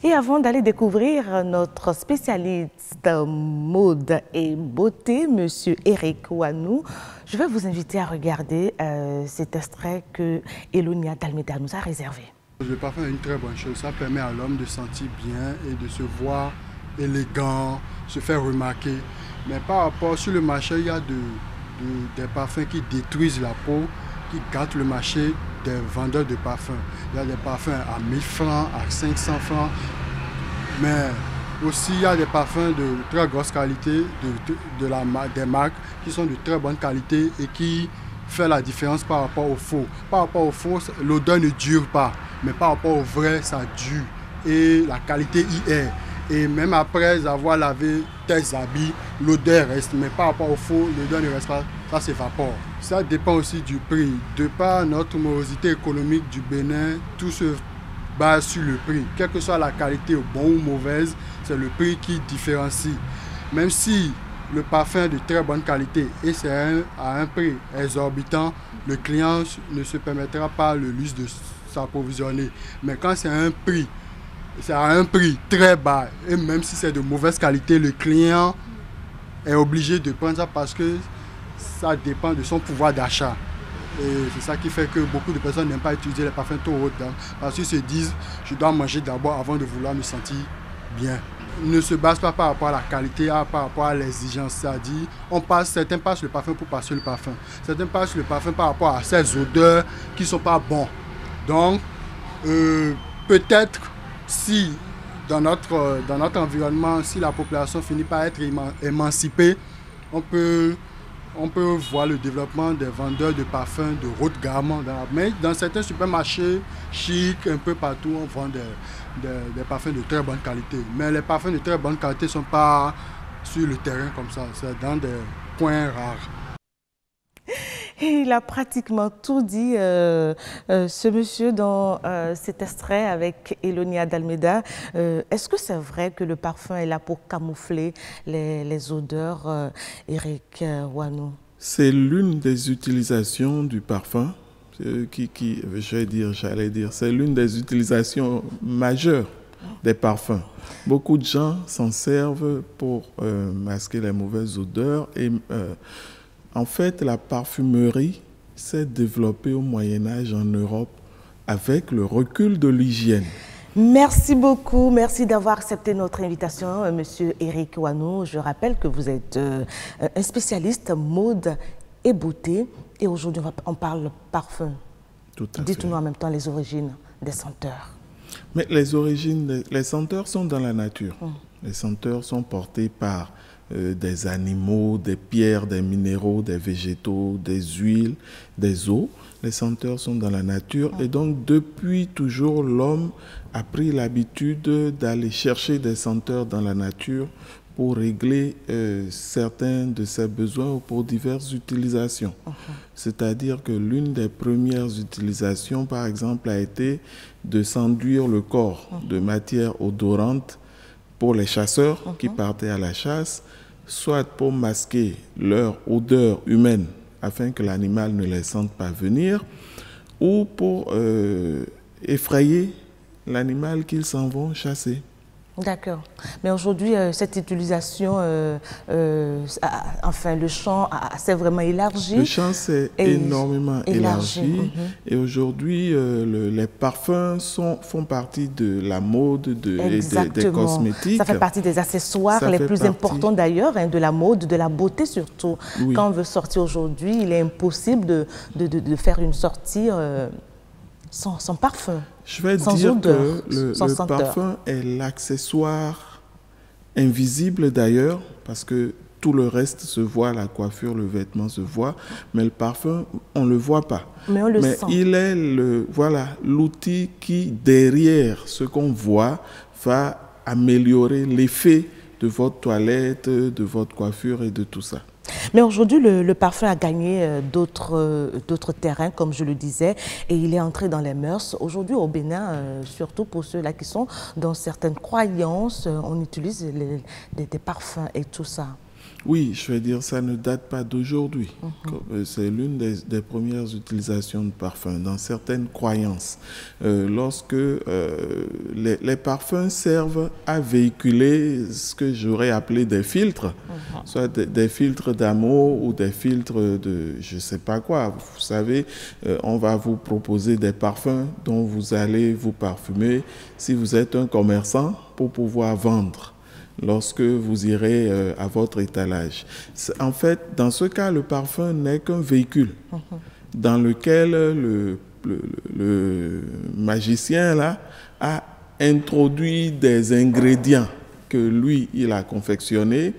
Et avant d'aller découvrir notre spécialiste mode et beauté, Monsieur Eric Wanou, je vais vous inviter à regarder cet extrait que Elonia d'Almeida nous a réservé. Le parfum est une très bonne chose. Ça permet à l'homme de se sentir bien et de se voir élégant, se faire remarquer. Mais par rapport sur le marché, il y a des parfums qui détruisent la peau, qui gâtent le marché des vendeurs de parfums. Il y a des parfums à 1000 francs, à 500 francs. Mais aussi, il y a des parfums de très grosse qualité, des marques qui sont de très bonne qualité et qui font la différence par rapport au faux. Par rapport au faux, l'odeur ne dure pas. Mais par rapport au vrai, ça dure. Et la qualité y est. Et même après avoir lavé tes habits, l'odeur reste. Mais par rapport au faux, l'odeur ne reste pas. Ça s'évapore. Ça dépend aussi du prix. De par notre morosité économique du Bénin, tout se base sur le prix. Quelle que soit la qualité, bonne ou mauvaise, c'est le prix qui différencie. Même si le parfum est de très bonne qualité et c'est à un prix exorbitant, le client ne se permettra pas le luxe de s'approvisionner. Mais quand c'est à un prix très bas, et même si c'est de mauvaise qualité, le client est obligé de prendre ça parce que ça dépend de son pouvoir d'achat. Et c'est ça qui fait que beaucoup de personnes n'aiment pas utiliser les parfums trop haut de gamme parce qu'ils se disent je dois manger d'abord avant de vouloir me sentir bien. Ne se base pas par rapport à la qualité, par rapport à l'exigence. C'est-à-dire, certains passent le parfum pour passer le parfum. Certains passent le parfum par rapport à ces odeurs qui ne sont pas bonnes. Donc, peut-être si dans notre environnement, si la population finit par être émancipée, on peut voir le développement des vendeurs de parfums de haute gamme. Mais dans certains supermarchés chics, un peu partout, on vend des parfums de très bonne qualité. Mais les parfums de très bonne qualité ne sont pas sur le terrain comme ça, c'est dans des coins rares. Il a pratiquement tout dit, ce monsieur, dans cet extrait avec Elonia d'Almeida. Est-ce que c'est vrai que le parfum est là pour camoufler les odeurs, Eric Wanou? C'est l'une des utilisations du parfum, j'allais dire, c'est l'une des utilisations majeures des parfums. Beaucoup de gens s'en servent pour masquer les mauvaises odeurs et en fait, la parfumerie s'est développée au Moyen-Âge en Europe avec le recul de l'hygiène. Merci beaucoup. Merci d'avoir accepté notre invitation, Monsieur Eric Wanou. Je rappelle que vous êtes un spécialiste mode et beauté. Et aujourd'hui, on parle parfum. Tout à fait. Dites-nous en même temps les origines des senteurs. Mais les senteurs sont dans la nature. Les senteurs sont portées par des animaux, des pierres, des minéraux, des végétaux, des huiles, des eaux. Les senteurs sont dans la nature et donc depuis toujours l'homme a pris l'habitude d'aller chercher des senteurs dans la nature pour régler certains de ses besoins ou pour diverses utilisations. C'est-à-dire que l'une des premières utilisations, par exemple, a été de s'enduire le corps de matière odorante pour les chasseurs qui partaient à la chasse, soit pour masquer leur odeur humaine afin que l'animal ne les sente pas venir, ou pour effrayer l'animal qu'ils s'en vont chasser. D'accord. Mais aujourd'hui, cette utilisation, enfin, le champ s'est vraiment élargi. Le champ s'est énormément élargi. Et aujourd'hui, les parfums font partie de la mode, des cosmétiques. Ça fait partie des accessoires les plus importants d'ailleurs, de la mode, de la beauté surtout. Oui. Quand on veut sortir aujourd'hui, il est impossible de faire une sortie sans parfum. Je vais dire que le parfum est l'accessoire invisible d'ailleurs, parce que tout le reste se voit, la coiffure, le vêtement se voit, mais le parfum, on ne le voit pas. Mais on le sent. Il est l'outil qui, derrière ce qu'on voit, va améliorer l'effet de votre toilette, de votre coiffure et de tout ça. Mais aujourd'hui, le parfum a gagné d'autres terrains, comme je le disais, et il est entré dans les mœurs. Aujourd'hui, au Bénin, surtout pour ceux-là qui sont dans certaines croyances, on utilise des parfums et tout ça. Oui, je vais dire, ça ne date pas d'aujourd'hui. C'est l'une des premières utilisations de parfums dans certaines croyances. Lorsque les parfums servent à véhiculer ce que j'aurais appelé des filtres, soit des filtres d'amour ou des filtres de je ne sais pas quoi. Vous savez, on va vous proposer des parfums dont vous allez vous parfumer si vous êtes un commerçant pour pouvoir vendre lorsque vous irez à votre étalage. En fait, dans ce cas, le parfum n'est qu'un véhicule dans lequel le magicien là, a introduit des ingrédients que lui, il a confectionnés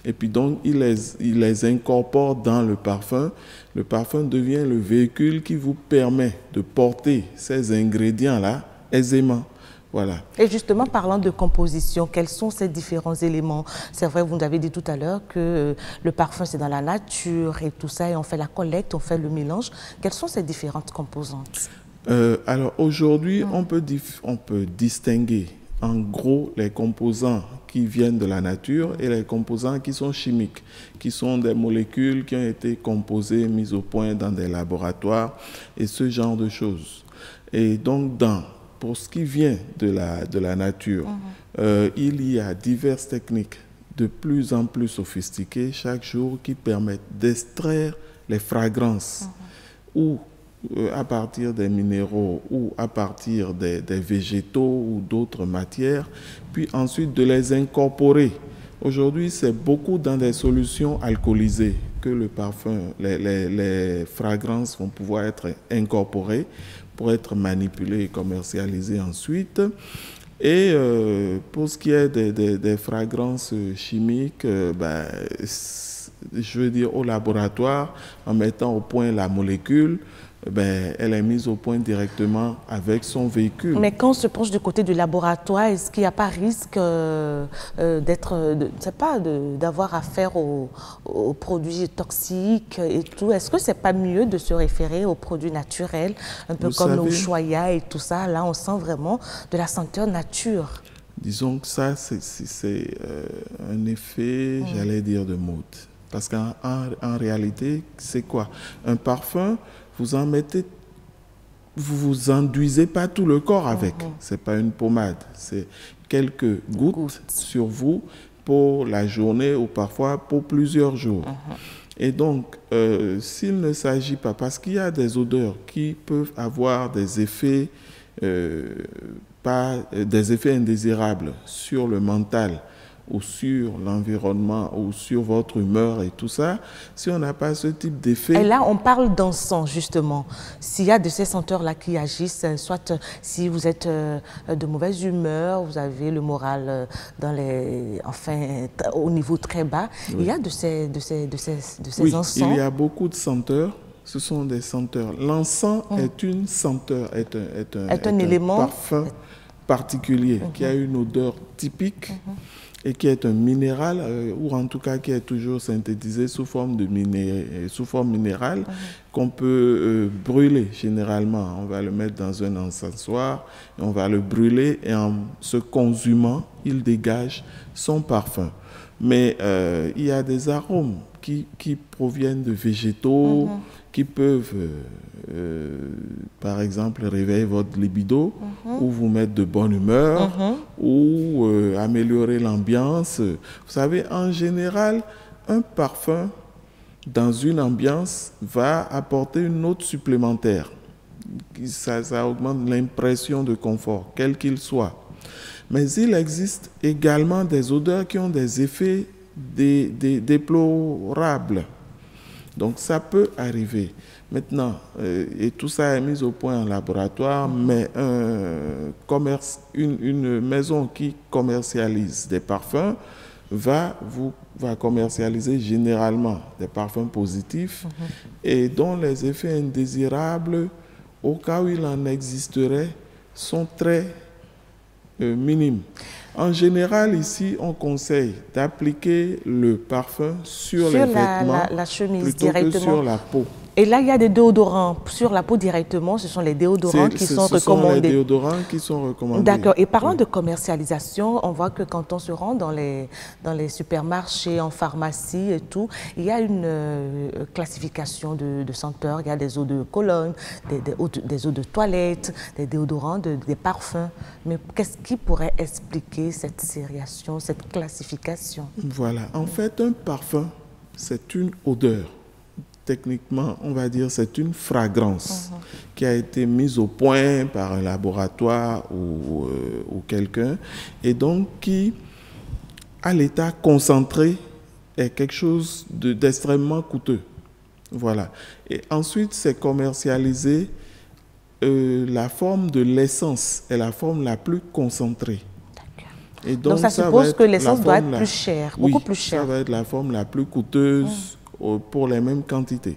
et puis donc il les incorpore dans le parfum. Le parfum devient le véhicule qui vous permet de porter ces ingrédients-là aisément. Voilà. Et justement, parlant de composition, quels sont ces différents éléments? C'est vrai, vous nous avez dit tout à l'heure que le parfum, c'est dans la nature et tout ça, et on fait la collecte, on fait le mélange. Quelles sont ces différentes composantes? Alors aujourd'hui, on peut distinguer en gros les composants qui viennent de la nature et les composants qui sont chimiques, qui sont des molécules qui ont été composées, mises au point dans des laboratoires et ce genre de choses. Et donc, pour ce qui vient de la nature, il y a diverses techniques de plus en plus sophistiquées chaque jour qui permettent d'extraire les fragrances ou à partir des minéraux ou à partir des végétaux ou d'autres matières, puis ensuite de les incorporer. Aujourd'hui, c'est beaucoup dans des solutions alcoolisées que le parfum, les fragrances vont pouvoir être incorporées pour être manipulées et commercialisées ensuite. Et pour ce qui est des fragrances chimiques, je veux dire au laboratoire, en mettant au point la molécule, elle est mise au point directement avec son véhicule. Mais quand on se penche du côté du laboratoire, est-ce qu'il n'y a pas risque d'avoir affaire aux produits toxiques et tout? Est-ce que c'est pas mieux de se référer aux produits naturels, un peu comme le Ushuaïa et tout ça? Là, on sent vraiment de la senteur nature. Disons que ça, c'est un effet, j'allais dire, de mode. Parce qu'en réalité, c'est quoi? Un parfum, vous en mettez, vous enduisez pas tout le corps avec. C'est pas une pommade, c'est quelques gouttes sur vous pour la journée ou parfois pour plusieurs jours. Et donc, s'il ne s'agit pas, parce qu'il y a des odeurs qui peuvent avoir des effets, des effets indésirables sur le mental, ou sur l'environnement, ou sur votre humeur et tout ça, si on n'a pas ce type d'effet... Et là, on parle d'encens, justement. S'il y a de ces senteurs-là qui agissent, soit si vous êtes de mauvaise humeur, vous avez le moral au niveau très bas, il y a de ces encens. Il y a beaucoup de senteurs. Ce sont des senteurs. L'encens est une senteur, est un élément, parfum particulier qui a une odeur typique et qui est un minéral, ou en tout cas qui est toujours synthétisé sous forme minérale, qu'on peut brûler généralement. On va le mettre dans un encensoir, et on va le brûler et en se consumant, il dégage son parfum. Mais il y a des arômes qui proviennent de végétaux, qui peuvent, par exemple, réveiller votre libido ou vous mettre de bonne humeur ou améliorer l'ambiance. Vous savez, en général, un parfum dans une ambiance va apporter une note supplémentaire. Ça augmente l'impression de confort, quel qu'il soit. Mais il existe également des odeurs qui ont des effets déplorables. Donc ça peut arriver. Maintenant, et tout ça est mis au point en laboratoire, mais une maison qui commercialise des parfums va commercialiser généralement des parfums positifs et dont les effets indésirables, au cas où il en existerait, sont très minimes. En général, ici, on conseille d'appliquer le parfum sur les vêtements la chemise plutôt directement. que sur la peau. Et là, il y a des déodorants sur la peau directement. Ce sont les déodorants qui sont recommandés. Ce sont les déodorants qui sont recommandés. D'accord. Et parlant de commercialisation, on voit que quand on se rend dans les supermarchés, en pharmacie et tout, il y a une classification de senteurs. Il y a des eaux de cologne, des eaux de toilette, des déodorants, des parfums. Mais qu'est-ce qui pourrait expliquer cette sériation, cette classification? Voilà. En fait, un parfum, c'est une odeur. Techniquement, on va dire c'est une fragrance qui a été mise au point par un laboratoire ou quelqu'un, et donc qui, à l'état concentré, est quelque chose d'extrêmement coûteux. Voilà. Et ensuite, c'est commercialisé. La forme de l'essence est la forme la plus concentrée. Et donc ça suppose que l'essence doit être plus chère, beaucoup plus chère. Ça va être la forme la plus coûteuse pour les mêmes quantités.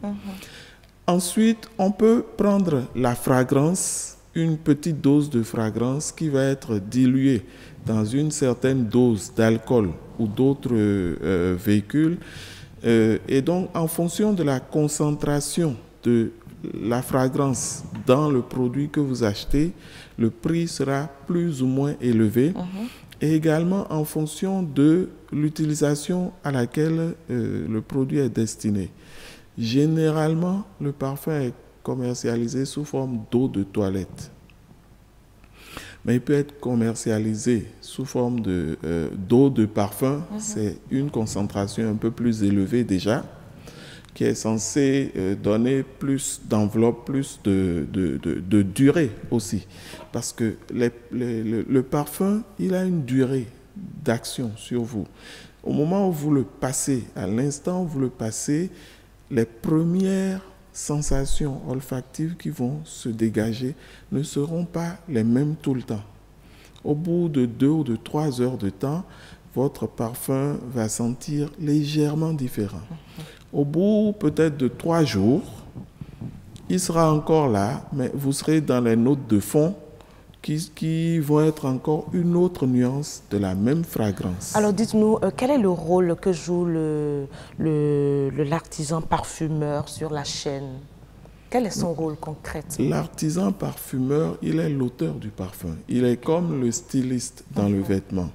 Ensuite, on peut prendre la fragrance, une petite dose de fragrance qui va être diluée dans une certaine dose d'alcool ou d'autres véhicules. Et donc, en fonction de la concentration de la fragrance dans le produit que vous achetez, le prix sera plus ou moins élevé. Et également en fonction de l'utilisation à laquelle le produit est destiné. Généralement, le parfum est commercialisé sous forme d'eau de toilette. Mais il peut être commercialisé sous forme d'eau de parfum. C'est une concentration un peu plus élevée déjà, qui est censée donner plus d'enveloppe, plus de durée aussi. Parce que le parfum, il a une durée d'action sur vous. Au moment où vous le passez, à l'instant où vous le passez, les premières sensations olfactives qui vont se dégager ne seront pas les mêmes tout le temps. Au bout de 2 ou de 3 heures de temps, votre parfum va sentir légèrement différent. Au bout peut-être de 3 jours, il sera encore là, mais vous serez dans les notes de fond qui vont être encore une autre nuance de la même fragrance. Alors dites-nous, quel est le rôle que joue l'artisan parfumeur sur la chaîne? Quel est son rôle concrètement? L'artisan parfumeur, il est l'auteur du parfum. Il est comme le styliste dans le vêtement.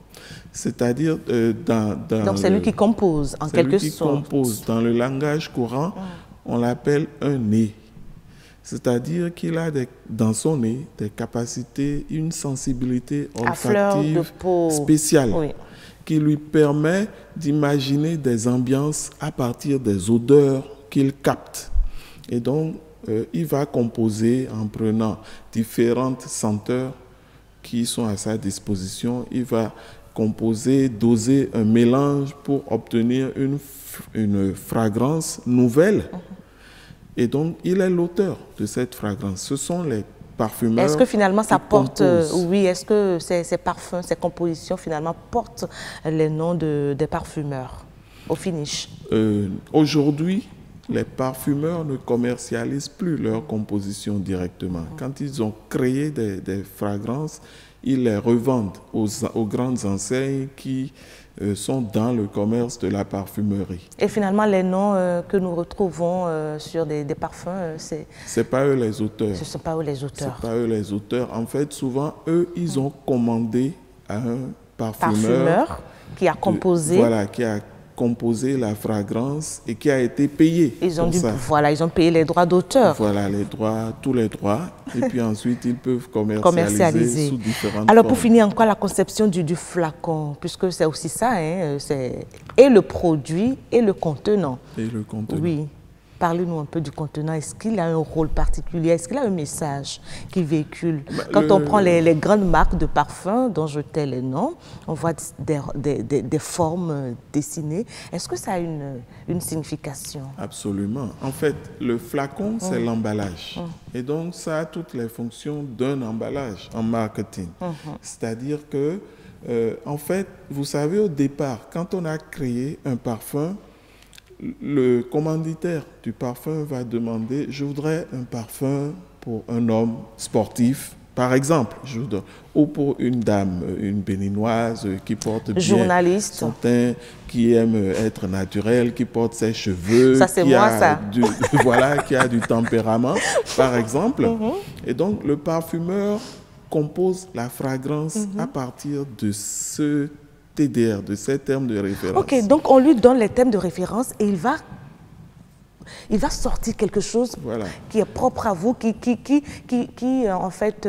C'est-à-dire donc c'est lui qui compose en quelque sorte. C'est lui qui compose. Dans le langage courant, on l'appelle un nez. C'est-à-dire qu'il a dans son nez des capacités, une sensibilité olfactive spéciale qui lui permet d'imaginer des ambiances à partir des odeurs qu'il capte. Et donc, il va composer en prenant différentes senteurs qui sont à sa disposition. Il va composer, doser un mélange pour obtenir une fragrance nouvelle. Et donc, il est l'auteur de cette fragrance. Ce sont les parfumeurs. Est-ce que finalement ça porte, oui, est-ce que ces parfums, ces compositions finalement portent les noms des parfumeurs au finish? Aujourd'hui, les parfumeurs ne commercialisent plus leurs compositions directement. Quand ils ont créé des fragrances, ils les revendent aux grandes enseignes qui sont dans le commerce de la parfumerie. Et finalement, les noms que nous retrouvons sur des parfums, c'est pas eux les auteurs. Ce ne sont pas eux les auteurs. C'est pas eux les auteurs. En fait, souvent, eux, ils ont commandé à un parfumeur qui a composé. Voilà, qui a composé la fragrance et qui a été payé. Ils ont ils ont payé les droits d'auteur. Voilà, les droits, tous les droits. Et puis ensuite, ils peuvent commercialiser sous différentes Alors, formes. pour finir, encore la conception du flacon, puisque c'est aussi ça, hein, c'est et le produit et le contenant. Et le contenant. Oui. Parlez-nous un peu du contenant. Est-ce qu'il a un rôle particulier? Est-ce qu'il a un message qu'il véhicule? Quand on prend les grandes marques de parfums, dont je tais les noms, on voit des formes dessinées. Est-ce que ça a une signification? Absolument. En fait, le flacon, c'est l'emballage. Et donc, ça a toutes les fonctions d'un emballage en marketing. C'est-à-dire que, en fait, vous savez, au départ, quand on a créé un parfum, le commanditaire du parfum va demander « Je voudrais un parfum pour un homme sportif, Par exemple, je vous donne, ou pour une dame, une béninoise qui porte bien journaliste, son teint, qui aime être naturelle, qui porte ses cheveux, ça c'est qui moi a ça. voilà, qui a du tempérament, par exemple. Et donc, le parfumeur compose la fragrance à partir de ce TDR, de ces termes de référence. Ok, donc on lui donne les thèmes de référence et il va sortir quelque chose Voilà. qui est propre à vous, qui en fait,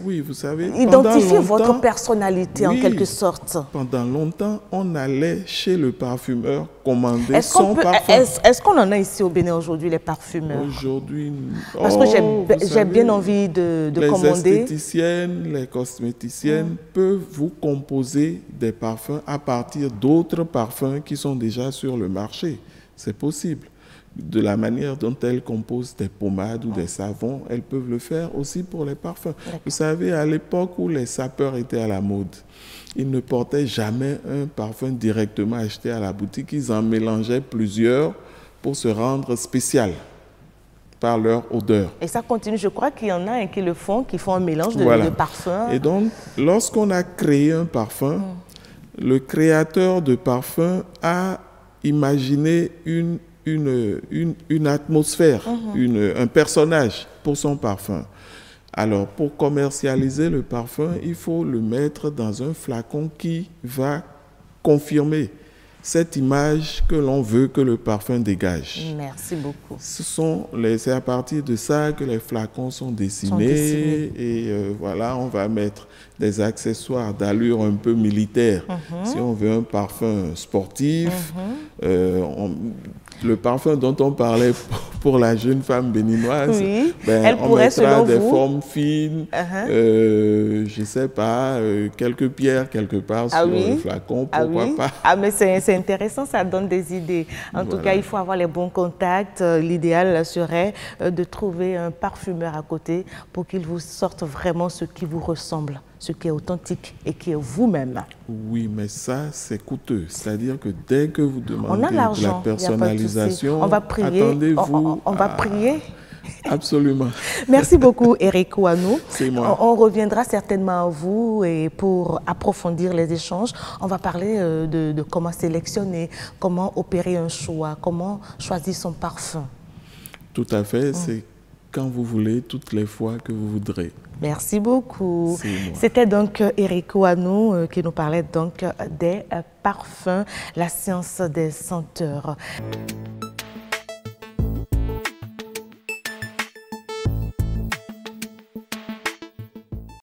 Oui, vous savez, identifie votre personnalité en oui, quelque sorte. Pendant longtemps, on allait chez le parfumeur commander son parfum. Est-ce qu'on en a ici au Bénin aujourd'hui, les parfumeurs? Aujourd'hui, Parce que j'ai bien envie de commander. Les esthéticiennes, les cosméticiennes peuvent vous composer des parfums à partir d'autres parfums qui sont déjà sur le marché. C'est possible. De la manière dont elles composent des pommades ou des savons, elles peuvent le faire aussi pour les parfums. Vous savez, à l'époque où les sapeurs étaient à la mode, ils ne portaient jamais un parfum directement acheté à la boutique. Ils en mélangeaient plusieurs pour se rendre spécial par leur odeur. Et ça continue. Je crois qu'il y en a qui le font, qui font un mélange de parfums. Et donc, lorsqu'on a créé un parfum, le créateur de parfum a imaginé une atmosphère, un personnage pour son parfum. Alors, pour commercialiser le parfum, il faut le mettre dans un flacon qui va confirmer cette image que l'on veut que le parfum dégage. Merci beaucoup. C'est à partir de ça que les flacons sont dessinés. Et voilà, on va mettre des accessoires d'allure un peu militaire. Si on veut un parfum sportif, le parfum dont on parlait pour la jeune femme béninoise, on mettra des formes fines, je ne sais pas, quelques pierres quelque part sur le flacon, pourquoi pas. Ah, mais c'est intéressant, ça donne des idées. En tout cas, il faut avoir les bons contacts. L'idéal serait de trouver un parfumeur à côté pour qu'il vous sorte vraiment ce qui vous ressemble, ce qui est authentique et qui est vous-même. Oui, mais ça, c'est coûteux. C'est-à-dire que dès que vous demandez de la On personnalisation, va prier. attendez-vous. On va prier. Absolument. Merci beaucoup, Eric Ouanou. C'est moi. On reviendra certainement à vous et pour approfondir les échanges. On va parler de comment sélectionner, comment opérer un choix, comment choisir son parfum. Tout à fait. C'est quand vous voulez, toutes les fois que vous voudrez. Merci beaucoup. C'était donc Eric Ouanou qui nous parlait donc des parfums, la science des senteurs.